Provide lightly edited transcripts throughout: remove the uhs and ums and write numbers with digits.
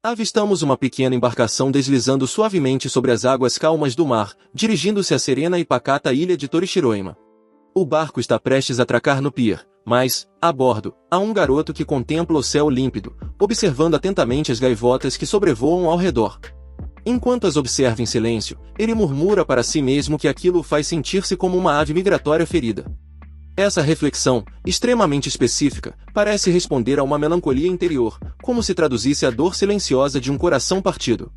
Avistamos uma pequena embarcação deslizando suavemente sobre as águas calmas do mar, dirigindo-se à serena e pacata ilha de Torishiroima. O barco está prestes a atracar no pier, mas, a bordo, há um garoto que contempla o céu límpido, observando atentamente as gaivotas que sobrevoam ao redor. Enquanto as observa em silêncio, ele murmura para si mesmo que aquilo o faz sentir-se como uma ave migratória ferida. Essa reflexão, extremamente específica, parece responder a uma melancolia interior, como se traduzisse a dor silenciosa de um coração partido.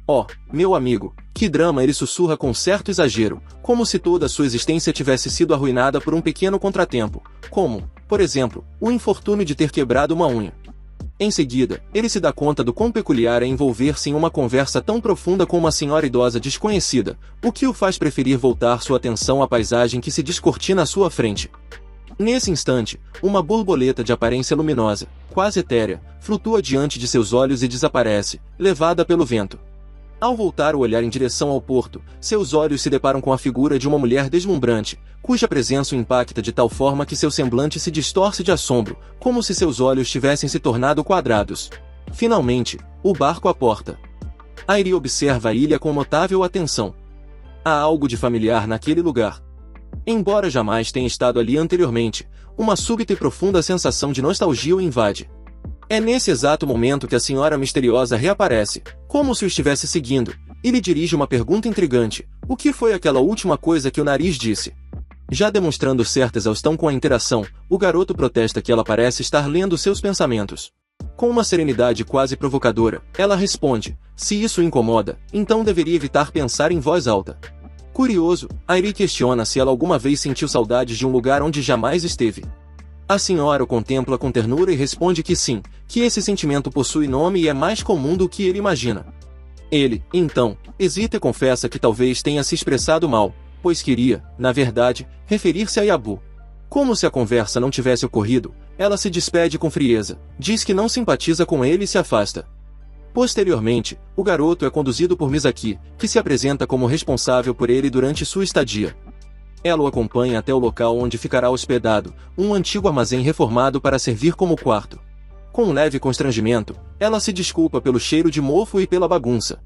Oh, meu amigo, que drama, ele sussurra com certo exagero, como se toda a sua existência tivesse sido arruinada por um pequeno contratempo, como, por exemplo, o infortúnio de ter quebrado uma unha. Em seguida, ele se dá conta do quão peculiar é envolver-se em uma conversa tão profunda com uma senhora idosa desconhecida, o que o faz preferir voltar sua atenção à paisagem que se descortina à sua frente. Nesse instante, uma borboleta de aparência luminosa, quase etérea, flutua diante de seus olhos e desaparece, levada pelo vento. Ao voltar o olhar em direção ao porto, seus olhos se deparam com a figura de uma mulher deslumbrante, cuja presença o impacta de tal forma que seu semblante se distorce de assombro, como se seus olhos tivessem se tornado quadrados. Finalmente, o barco aporta. Airi observa a ilha com notável atenção. Há algo de familiar naquele lugar. Embora jamais tenha estado ali anteriormente, uma súbita e profunda sensação de nostalgia o invade. É nesse exato momento que a senhora misteriosa reaparece, como se o estivesse seguindo, e lhe dirige uma pergunta intrigante: o que foi aquela última coisa que o nariz disse? Já demonstrando certa exaustão com a interação, o garoto protesta que ela parece estar lendo seus pensamentos. Com uma serenidade quase provocadora, ela responde: se isso o incomoda, então deveria evitar pensar em voz alta. Curioso, Airi questiona se ela alguma vez sentiu saudades de um lugar onde jamais esteve. A senhora o contempla com ternura e responde que sim, que esse sentimento possui nome e é mais comum do que ele imagina. Ele, então, hesita e confessa que talvez tenha se expressado mal, pois queria, na verdade, referir-se a Yabu. Como se a conversa não tivesse ocorrido, ela se despede com frieza, diz que não simpatiza com ele e se afasta. Posteriormente, o garoto é conduzido por Misaki, que se apresenta como responsável por ele durante sua estadia. Ela o acompanha até o local onde ficará hospedado, um antigo armazém reformado para servir como quarto. Com um leve constrangimento, ela se desculpa pelo cheiro de mofo e pela bagunça.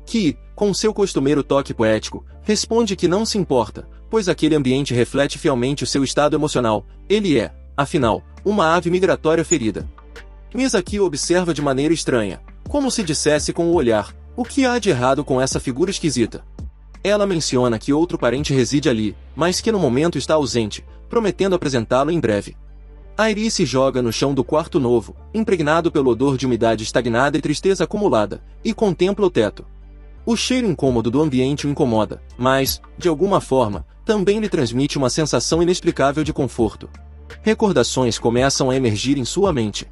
Ki, com seu costumeiro toque poético, responde que não se importa, pois aquele ambiente reflete fielmente o seu estado emocional. Ele é, afinal, uma ave migratória ferida. Misaki observa de maneira estranha, como se dissesse com o olhar: o que há de errado com essa figura esquisita? Ela menciona que outro parente reside ali, mas que no momento está ausente, prometendo apresentá-lo em breve. Airi se joga no chão do quarto novo, impregnado pelo odor de umidade estagnada e tristeza acumulada, e contempla o teto. O cheiro incômodo do ambiente o incomoda, mas, de alguma forma, também lhe transmite uma sensação inexplicável de conforto. Recordações começam a emergir em sua mente.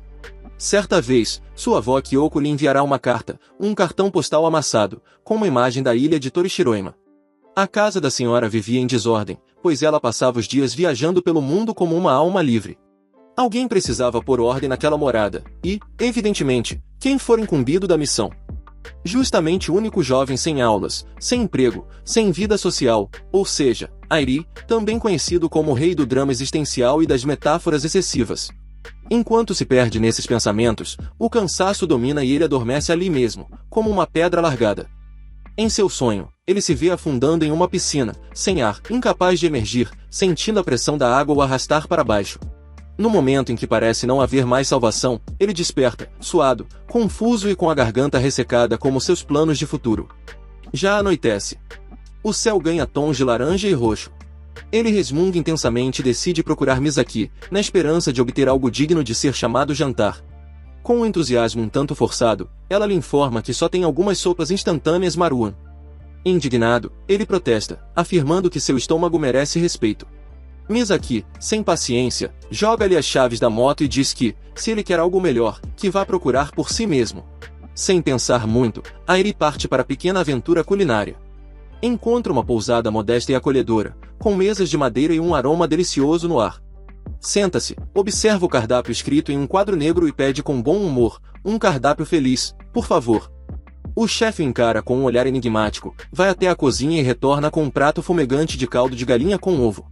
Certa vez, sua avó Kyoko lhe enviará uma carta, um cartão postal amassado, com uma imagem da ilha de Torishiroima. A casa da senhora vivia em desordem, pois ela passava os dias viajando pelo mundo como uma alma livre. Alguém precisava pôr ordem naquela morada, e, evidentemente, quem for incumbido da missão? Justamente o único jovem sem aulas, sem emprego, sem vida social, ou seja, Airi, também conhecido como o rei do drama existencial e das metáforas excessivas. Enquanto se perde nesses pensamentos, o cansaço domina e ele adormece ali mesmo, como uma pedra largada. Em seu sonho, ele se vê afundando em uma piscina, sem ar, incapaz de emergir, sentindo a pressão da água o arrastar para baixo. No momento em que parece não haver mais salvação, ele desperta, suado, confuso e com a garganta ressecada como seus planos de futuro. Já anoitece. O céu ganha tons de laranja e roxo. Ele resmunga intensamente e decide procurar Misaki, na esperança de obter algo digno de ser chamado jantar. Com um entusiasmo um tanto forçado, ela lhe informa que só tem algumas sopas instantâneas Maruan. Indignado, ele protesta, afirmando que seu estômago merece respeito. Misaki, sem paciência, joga-lhe as chaves da moto e diz que, se ele quer algo melhor, que vá procurar por si mesmo. Sem pensar muito, Airi parte para a pequena aventura culinária. Encontra uma pousada modesta e acolhedora, com mesas de madeira e um aroma delicioso no ar. Senta-se, observa o cardápio escrito em um quadro negro e pede com bom humor: um cardápio feliz, por favor. O chefe o encara com um olhar enigmático, vai até a cozinha e retorna com um prato fumegante de caldo de galinha com ovo.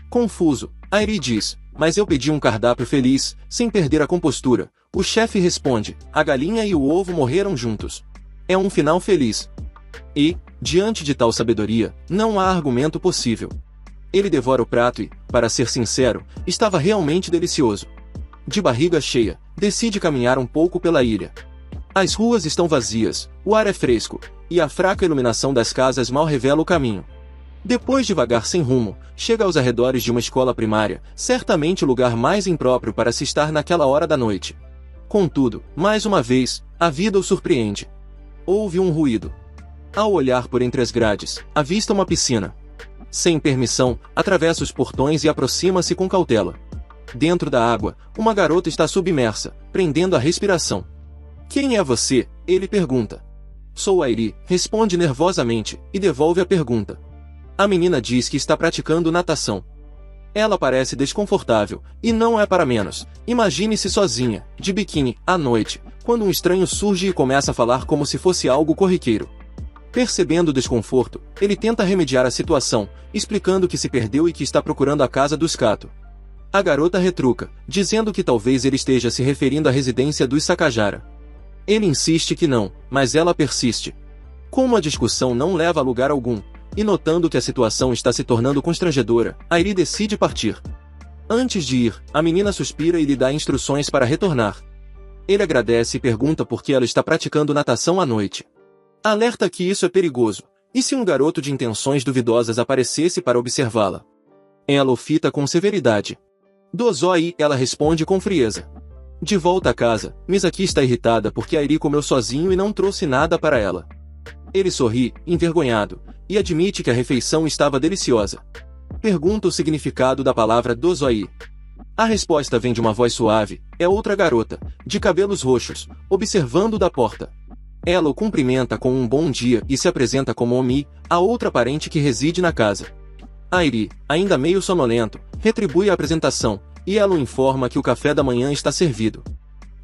Confuso, Airi diz: mas eu pedi um cardápio feliz, sem perder a compostura. O chefe responde: a galinha e o ovo morreram juntos. É um final feliz. E, diante de tal sabedoria, não há argumento possível. Ele devora o prato e, para ser sincero, estava realmente delicioso. De barriga cheia, decide caminhar um pouco pela ilha. As ruas estão vazias, o ar é fresco, e a fraca iluminação das casas mal revela o caminho. Depois de vagar sem rumo, chega aos arredores de uma escola primária, certamente o lugar mais impróprio para se estar naquela hora da noite. Contudo, mais uma vez, a vida o surpreende. Ouve um ruído. Ao olhar por entre as grades, avista uma piscina. Sem permissão, atravessa os portões e aproxima-se com cautela. Dentro da água, uma garota está submersa, prendendo a respiração. Quem é você? Ele pergunta. Sou Airi, responde nervosamente, e devolve a pergunta. A menina diz que está praticando natação. Ela parece desconfortável, e não é para menos. Imagine-se sozinha, de biquíni, à noite, quando um estranho surge e começa a falar como se fosse algo corriqueiro. Percebendo o desconforto, ele tenta remediar a situação, explicando que se perdeu e que está procurando a casa dos Kato. A garota retruca, dizendo que talvez ele esteja se referindo à residência dos Sakajara. Ele insiste que não, mas ela persiste. Como a discussão não leva a lugar algum, e notando que a situação está se tornando constrangedora, Airi decide partir. Antes de ir, a menina suspira e lhe dá instruções para retornar. Ele agradece e pergunta por que ela está praticando natação à noite. Alerta que isso é perigoso, e se um garoto de intenções duvidosas aparecesse para observá-la? Ela o fita com severidade. Dozoi, ela responde com frieza. De volta a casa, Misaki está irritada porque Airi comeu sozinho e não trouxe nada para ela. Ele sorri, envergonhado, e admite que a refeição estava deliciosa. Pergunta o significado da palavra dozoi. A resposta vem de uma voz suave, é outra garota, de cabelos roxos, observando da porta. Ela o cumprimenta com um bom dia e se apresenta como Omi, a outra parente que reside na casa. Airi, ainda meio sonolento, retribui a apresentação, e ela o informa que o café da manhã está servido.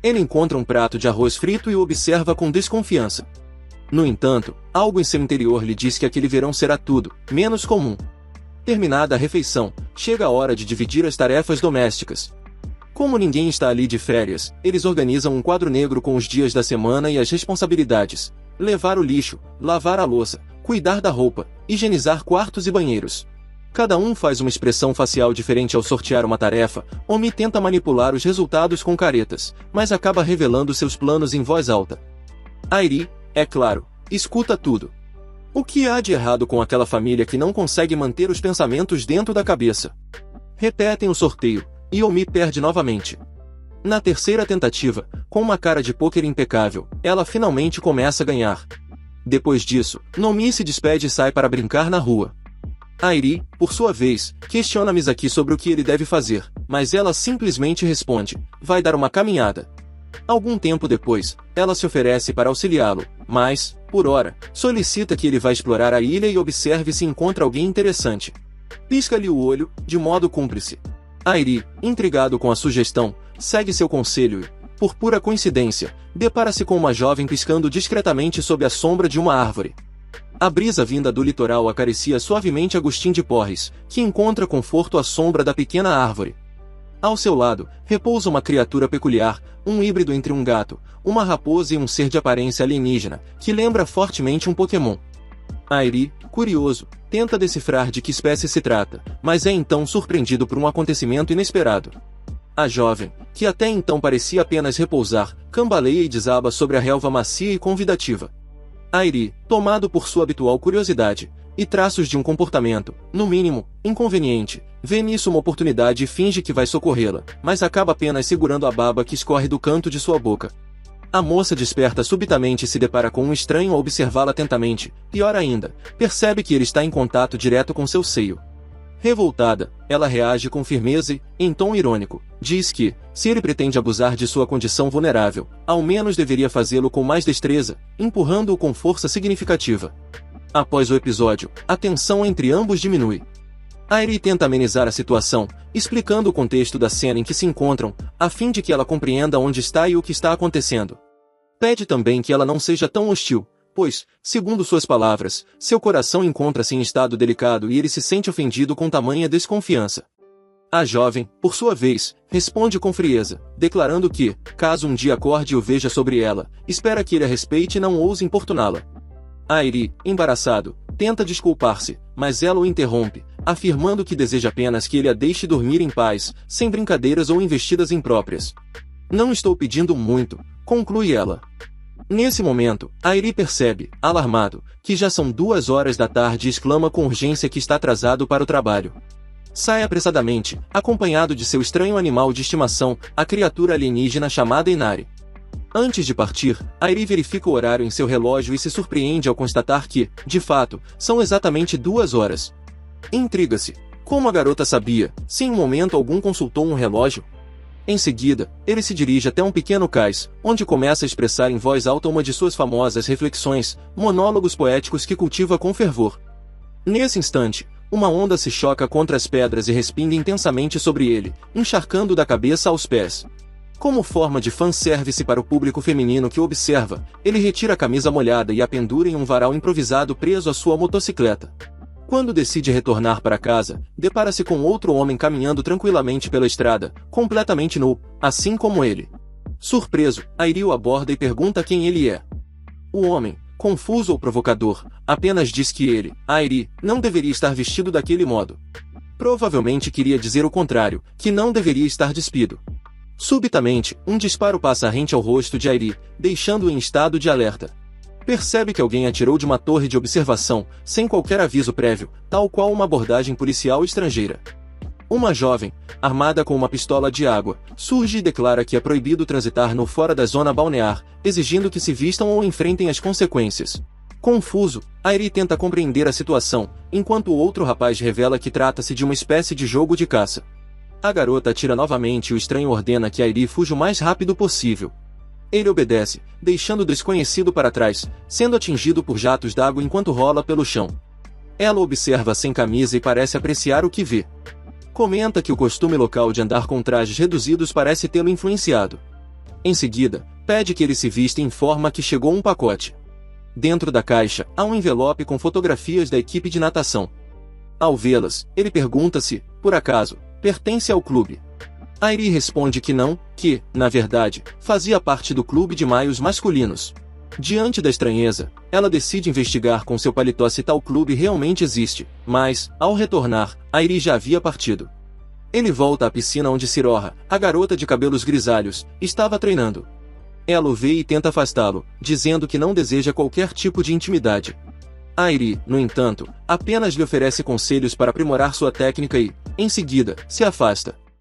Ele encontra um prato de arroz frito e o observa com desconfiança. No entanto, algo em seu interior lhe diz que aquele verão será tudo, menos comum. Terminada a refeição, chega a hora de dividir as tarefas domésticas. Como ninguém está ali de férias, eles organizam um quadro negro com os dias da semana e as responsabilidades: levar o lixo, lavar a louça, cuidar da roupa, higienizar quartos e banheiros. Cada um faz uma expressão facial diferente ao sortear uma tarefa. Omi tenta manipular os resultados com caretas, mas acaba revelando seus planos em voz alta. Airi, é claro, escuta tudo. O que há de errado com aquela família que não consegue manter os pensamentos dentro da cabeça? Repetem o sorteio, e Omi perde novamente. Na terceira tentativa, com uma cara de pôquer impecável, ela finalmente começa a ganhar. Depois disso, Nomi se despede e sai para brincar na rua. Airi, por sua vez, questiona Misaki sobre o que ele deve fazer, mas ela simplesmente responde: vai dar uma caminhada. Algum tempo depois, ela se oferece para auxiliá-lo, mas, por ora, solicita que ele vá explorar a ilha e observe se encontra alguém interessante. Pisca-lhe o olho, de modo cúmplice. Airi, intrigado com a sugestão, segue seu conselho e, por pura coincidência, depara-se com uma jovem piscando discretamente sob a sombra de uma árvore. A brisa vinda do litoral acaricia suavemente Agustin de Porres, que encontra conforto à sombra da pequena árvore. Ao seu lado, repousa uma criatura peculiar, um híbrido entre um gato, uma raposa e um ser de aparência alienígena, que lembra fortemente um Pokémon. Airi, curioso, tenta decifrar de que espécie se trata, mas é então surpreendido por um acontecimento inesperado. A jovem, que até então parecia apenas repousar, cambaleia e desaba sobre a relva macia e convidativa. Airi, tomado por sua habitual curiosidade, e traços de um comportamento, no mínimo, inconveniente, vê nisso uma oportunidade e finge que vai socorrê-la, mas acaba apenas segurando a baba que escorre do canto de sua boca. A moça desperta subitamente e se depara com um estranho a observá-la atentamente. Pior ainda, percebe que ele está em contato direto com seu seio. Revoltada, ela reage com firmeza e, em tom irônico, diz que, se ele pretende abusar de sua condição vulnerável, ao menos deveria fazê-lo com mais destreza, empurrando-o com força significativa. Após o episódio, a tensão entre ambos diminui. Airi tenta amenizar a situação, explicando o contexto da cena em que se encontram, a fim de que ela compreenda onde está e o que está acontecendo. Pede também que ela não seja tão hostil, pois, segundo suas palavras, seu coração encontra-se em estado delicado e ele se sente ofendido com tamanha desconfiança. A jovem, por sua vez, responde com frieza, declarando que, caso um dia acorde e o veja sobre ela, espera que ele a respeite e não ouse importuná-la. Airi, embaraçado, tenta desculpar-se, mas ela o interrompe, afirmando que deseja apenas que ele a deixe dormir em paz, sem brincadeiras ou investidas impróprias. Não estou pedindo muito, conclui ela. Nesse momento, Airi percebe, alarmado, que já são 2 horas da tarde e exclama com urgência que está atrasado para o trabalho. Sai apressadamente, acompanhado de seu estranho animal de estimação, a criatura alienígena chamada Inari. Antes de partir, Airi verifica o horário em seu relógio e se surpreende ao constatar que, de fato, são exatamente 2 horas. Intriga-se. Como a garota sabia, se em momento algum consultou um relógio? Em seguida, ele se dirige até um pequeno cais, onde começa a expressar em voz alta uma de suas famosas reflexões, monólogos poéticos que cultiva com fervor. Nesse instante, uma onda se choca contra as pedras e respinga intensamente sobre ele, encharcando da cabeça aos pés. Como forma de fanservice para o público feminino que observa, ele retira a camisa molhada e a pendura em um varal improvisado preso à sua motocicleta. Quando decide retornar para casa, depara-se com outro homem caminhando tranquilamente pela estrada, completamente nu, assim como ele. Surpreso, Airi o aborda e pergunta quem ele é. O homem, confuso ou provocador, apenas diz que ele, Airi, não deveria estar vestido daquele modo. Provavelmente queria dizer o contrário, que não deveria estar despido. Subitamente, um disparo passa rente ao rosto de Airi, deixando-o em estado de alerta. Percebe que alguém atirou de uma torre de observação, sem qualquer aviso prévio, tal qual uma abordagem policial estrangeira. Uma jovem, armada com uma pistola de água, surge e declara que é proibido transitar no fora da zona balnear, exigindo que se vistam ou enfrentem as consequências. Confuso, Airi tenta compreender a situação, enquanto o outro rapaz revela que trata-se de uma espécie de jogo de caça. A garota atira novamente e o estranho ordena que Airi fuja o mais rápido possível. Ele obedece, deixando o desconhecido para trás, sendo atingido por jatos d'água enquanto rola pelo chão. Ela observa sem camisa e parece apreciar o que vê. Comenta que o costume local de andar com trajes reduzidos parece tê-lo influenciado. Em seguida, pede que ele se vista e informa que chegou um pacote. Dentro da caixa, há um envelope com fotografias da equipe de natação. Ao vê-las, ele pergunta se, por acaso, pertence ao clube. Airi responde que não, que, na verdade, fazia parte do clube de maios masculinos. Diante da estranheza, ela decide investigar com seu paletó se tal clube realmente existe, mas, ao retornar, Airi já havia partido. Ele volta à piscina onde Siroha, a garota de cabelos grisalhos, estava treinando. Ela o vê e tenta afastá-lo, dizendo que não deseja qualquer tipo de intimidade. Airi, no entanto, apenas lhe oferece conselhos para aprimorar sua técnica e, em seguida, se afasta.